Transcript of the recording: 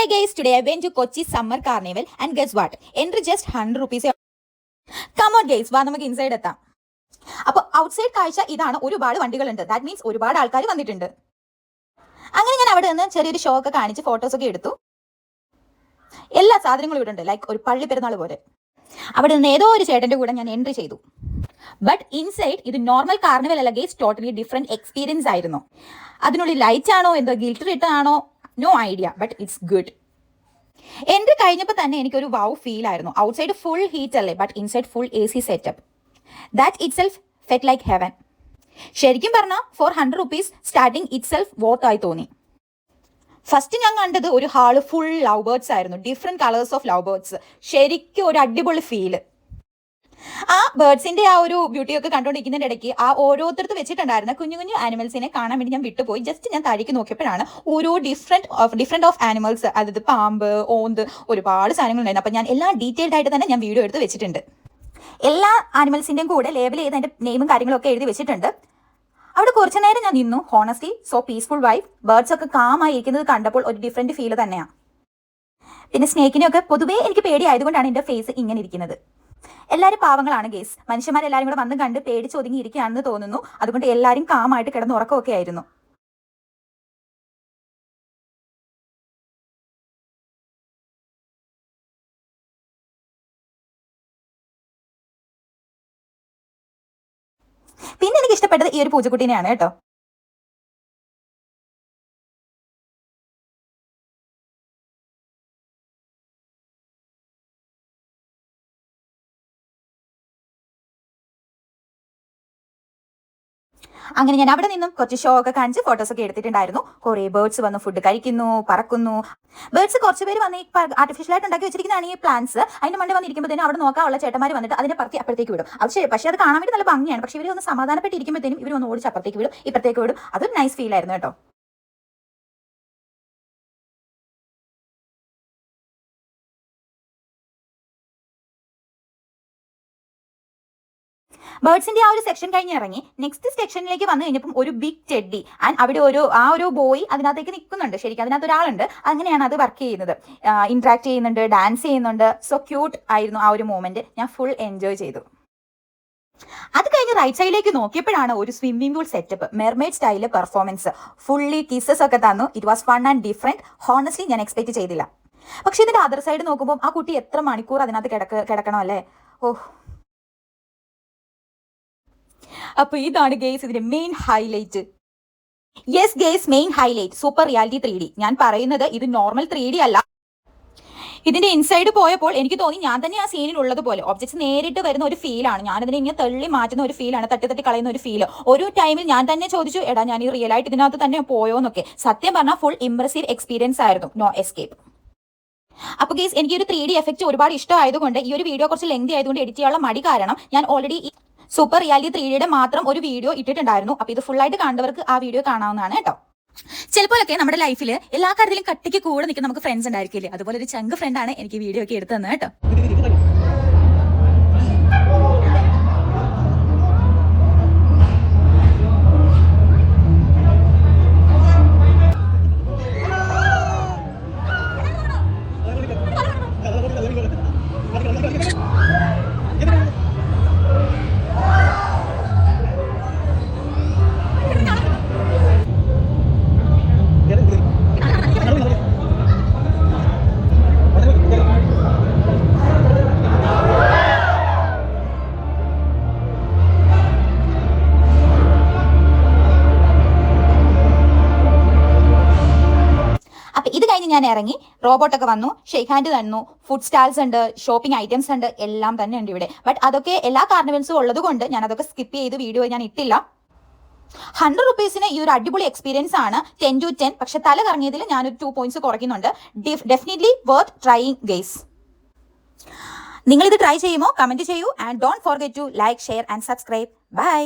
guys, today I went to Kochi Summer Carnival and guess what? Entry just 100 rupees. Come on guys, വാ നമുക്ക് inside എത്താം. അപ്പോൾ outside കാഴ്ച ഇതാണ്. ഒരുപാട് വണ്ടികളുണ്ട്. ദാറ്റ് മീൻസ് ഒരുപാട് ആൾക്കാർ വന്നിട്ടുണ്ട്. അങ്ങനെ ഞാൻ അവിടെ നിന്ന് ചെറിയൊരു ഷോ ഒക്കെ കാണിച്ച് ഫോട്ടോസ് ഒക്കെ എടുത്തു. എല്ലാ സാധനങ്ങളും ഇവിടെ ഉണ്ട്, ലൈക്ക് ഒരു പള്ളി പെരുന്നാൾ പോലെ. അവിടെ നിന്ന് ഏതോ ഒരു ചേട്ടന്റെ കൂടെ ഞാൻ എൻട്രി ചെയ്തു. ബട്ട് ഇൻസൈഡ് ഇത് നോർമൽ കാർണിവൽ അല്ല ഗൈസ്, ടോട്ടലി ഡിഫറെന്റ് എക്സ്പീരിയൻസ് ആയിരുന്നു. അതിനുള്ളിൽ ലൈറ്റ് ആണോ എന്തോ ഗിൽറ്റർ ഇട്ടാണോ no idea, but it's good. Entry കഴിഞ്ഞപ്പോൾ തന്നെ എനിക്കൊരു വൗ ഫീൽ ആയിരുന്നു. ഔട്ട്സൈഡ് ഫുൾ ഹീറ്റ് അല്ലേ, but inside full AC setup. That itself felt like heaven. ശരിക്കും പറഞ്ഞാൽ for 100 rupees starting itself worth ആയി തോന്നി. ഫസ്റ്റ് ഞാൻ കണ്ടത് ഒരു ഹാള് ഫുൾ ലവ് ബേർഡ്സ് ആയിരുന്നു, different colours of love birds. ശരിക്കും ഒരു അടിപൊളി ഫീല്. ആ ബേർഡ്സിന്റെ ആ ഒരു ബ്യൂട്ടി ഒക്കെ കണ്ടുകൊണ്ടിരിക്കുന്നതിന്റെ ഇടയ്ക്ക് ആ ഓരോരുത്തർക്ക് വെച്ചിട്ടുണ്ടായിരുന്ന കുഞ്ഞു കുഞ്ഞു ആനിമൽസിനെ കാണാൻ വേണ്ടി ഞാൻ വിട്ടുപോയി. ജസ്റ്റ് ഞാൻ താഴേക്ക് നോക്കിയപ്പോഴാണ് ഓരോ ഡിഫറെന്റ് ഓഫ് ആനിമൽസ്, അതായത് പാമ്പ്, ഓന്ത്, ഒരുപാട് സാധനങ്ങൾ ഉണ്ടായിരുന്നു. അപ്പം ഞാൻ എല്ലാം ഡീറ്റെയിൽഡ് ആയിട്ട് തന്നെ ഞാൻ വീഡിയോ എടുത്ത് വെച്ചിട്ടുണ്ട്. എല്ലാ ആനിമൽസിന്റെയും കൂടെ ലേബൽ ചെയ്ത് അതിന്റെ നെയിമും കാര്യങ്ങളൊക്കെ എഴുതി വെച്ചിട്ടുണ്ട്. അവിടെ കുറച്ചു നേരം ഞാൻ നിന്നു. Honestly so peaceful vibe. Birds ഒക്കെ കാമായി ഇരിക്കുന്നത് കണ്ടപ്പോൾ ഒരു ഡിഫറെന്റ് ഫീൽ തന്നെയാണ്. പിന്നെ സ്നേക്കിനെയൊക്കെ പൊതുവേ എനിക്ക് പേടിയായതുകൊണ്ടാണ് എൻ്റെ ഫേസ് ഇങ്ങനെ ഇരിക്കുന്നത്. എല്ലാവരും പാവങ്ങളാണ് ഗേസ്. മനുഷ്യന്മാരെല്ലാവരും കൂടെ വന്ന് കണ്ട് പേടിച്ച് ഒതുങ്ങി ഇരിക്കുകയാണെന്ന് തോന്നുന്നു. അതുകൊണ്ട് എല്ലാവരും കാമായിട്ട് കിടന്ന് ഉറക്കമൊക്കെ ആയിരുന്നു. പിന്നെ എനിക്ക് ഇഷ്ടപ്പെട്ടത് ഈ ഒരു പൂച്ചക്കുട്ടീനെയാണ് കേട്ടോ. അങ്ങനെ ഞാൻ അവിടെ നിന്നും കുറച്ച് ഷോ ഒക്കെ കാണിച്ച് ഫോട്ടോസ് ഒക്കെ എടുത്തിട്ടുണ്ടായിരുന്നു. കുറേ ബേർഡ്സ് വന്ന് ഫുഡ് കഴിക്കുന്നു, പറക്കുന്നു. ബേർഡ്സ് കുറച്ച് പേര് വന്ന് ഈ ആർട്ടിഫിഷ്യൽ ആയിട്ട് ഉണ്ടാക്കി വെച്ചിരിക്കുന്നതാണ് ഈ പ്ലാന്റ്സ്. അതിന്റെ മണ്ടേ വന്നിരിക്കുമ്പോഴത്തേനും അവിടെ നോക്കാനുള്ള ചേട്ടന്മാർ വന്നിട്ട് അതിനെ പറത്തി അപ്പുറത്തേക്ക് വിടും. അത് ശരി, പക്ഷേ അത് കാണാൻ വേണ്ടി നല്ല ഭംഗിയാണ്. പക്ഷേ ഇവർ ഒന്ന് സമാധാനപ്പെട്ടിരിക്കുമ്പോഴത്തേനും ഇവർ ഒന്ന് ഓടിച്ച് അപ്പുറത്തേക്ക് വിടും, ഇപ്പുറത്തേക്ക് വിടും. അതൊരു നൈസ് ഫീൽ ആയിരുന്നു കേട്ടോ. ബേർഡ്സിന്റെ ആ ഒരു സെക്ഷൻ കഴിഞ്ഞ് ഇറങ്ങി നെക്സ്റ്റ് സെക്ഷനിലേക്ക് വന്നു കഴിഞ്ഞപ്പം ഒരു ബിഗ് ടെഡി ആൻഡ് അവിടെ ഒരു ബോയ് അതിനകത്തേക്ക് നിൽക്കുന്നുണ്ട്. ശരിക്കും അതിനകത്ത് ഒരാളുണ്ട്. അങ്ങനെയാണ് അത് വർക്ക് ചെയ്യുന്നത്. ഇന്ററാക്ട് ചെയ്യുന്നുണ്ട്, ഡാൻസ് ചെയ്യുന്നുണ്ട്. സോ ക്യൂട്ട് ആയിരുന്നു ആ ഒരു മൂമെന്റ്. ഞാൻ ഫുൾ എൻജോയ് ചെയ്തു. അത് കഴിഞ്ഞ് റൈറ്റ് സൈഡിലേക്ക് നോക്കിയപ്പോഴാണ് ഒരു swimming pool setup, mermaid style performance. Fully kisses ഒക്കെ തന്നു. It was fun and different. Honestly ഞാൻ എക്സ്പെക്ട് ചെയ്തില്ല. പക്ഷെ ഇതിന്റെ അതർ സൈഡ് നോക്കുമ്പോൾ ആ കുട്ടി എത്ര മണിക്കൂർ അതിനകത്ത് കിടക്കണം അല്ലേ. ഓഹ്, അപ്പൊ ഇതാണ് ഗെയ്സ് ഇതിന്റെ main highlight. Yes guys, main highlight super reality 3D. ഞാൻ പറയുന്നത് ഇത് നോർമൽ 3D അല്ല. ഇതിന്റെ ഇൻസൈഡ് പോയപ്പോൾ എനിക്ക് തോന്നി ഞാൻ തന്നെ ആ സീനിൽ ഉള്ളതുപോലെ. ഒബ്ജക്ട്സ് നേരിട്ട് വരുന്ന ഒരു ഫീലാണ്. ഞാനതിനെ ഇങ്ങനെ തള്ളി മാറ്റുന്ന ഒരു ഫീലാണ്, തട്ടി കളയുന്ന ഒരു ഫീല്. ഒരു ടൈമിൽ ഞാൻ തന്നെ ചോദിച്ചു, എടാ ഞാൻ ഈ റിയൽ ആയിട്ട് ഇതിനകത്ത് തന്നെ പോയോന്നൊക്കെ. സത്യം പറഞ്ഞാൽ ഫുൾ ഇംപ്രസീവ് എക്സ്പീരിയൻസ് ആയിരുന്നു. No escape. അപ്പൊ ഗെയ്സ് എനിക്ക് ഒരു 3D എഫക്റ്റ് ഒരുപാട് ഇഷ്ടമായതുകൊണ്ട് ഈ ഒരു വീഡിയോ കുറച്ച് ലെങ്തി ആയതുകൊണ്ട് എഡിറ്റ് ചെയ്യാനുള്ള മടി കാരണം ഞാൻ ഓൾറെഡി സൂപ്പർ റിയാലിറ്റി 3Dയുടെ മാത്രം ഒരു വീഡിയോ ഇട്ടിട്ടുണ്ടായിരുന്നു. അപ്പൊ ഇത് ഫുൾ ആയിട്ട് കണ്ടവർക്ക് ആ വീഡിയോ കാണാവുന്നതാണ് കേട്ടോ. ചിലപ്പോഴൊക്കെ നമ്മുടെ ലൈഫിൽ എല്ലാ കാര്യത്തിലും കട്ടിക്ക് കൂടെ നിൽക്കുന്ന നമുക്ക് ഫ്രണ്ട്സ് ഉണ്ടായിരിക്കില്ലേ, അതുപോലെ ഒരു ചങ്ക് ഫ്രണ്ടാണ് എനിക്ക് വീഡിയോ ഒക്കെ എടുത്തു തന്നെ കേട്ടോ. ഇത് കഴിഞ്ഞ് ഞാൻ ഇറങ്ങി. റോബോട്ടൊക്കെ വന്നു, ഷേക്ക് ഹാൻഡ് തന്നു, ഫുഡ് സ്റ്റാൾസ് ഉണ്ട്, ഷോപ്പിംഗ് ഐറ്റംസ് ഉണ്ട്, എല്ലാം തന്നെ ഉണ്ട് ഇവിടെ. ബട്ട് അതൊക്കെ എല്ലാ കാർണിവൽസും ഉള്ളത് കൊണ്ട് ഞാൻ അതൊക്കെ സ്കിപ്പ് ചെയ്ത് വീഡിയോ ഞാൻ ഇട്ടില്ല. 100 rupeesന് ഈ ഒരു അടിപൊളി എക്സ്പീരിയൻസ് ആണ്. 10 to 10. പക്ഷെ തല കറങ്ങിയതിൽ ഞാനൊരു 2 points കുറയ്ക്കുന്നുണ്ട്. Definitely worth trying guys. നിങ്ങൾ ഇത് ട്രൈ ചെയ്യുമോ? കമന്റ് ചെയ്യൂ. And don't forget to like, share and subscribe. By.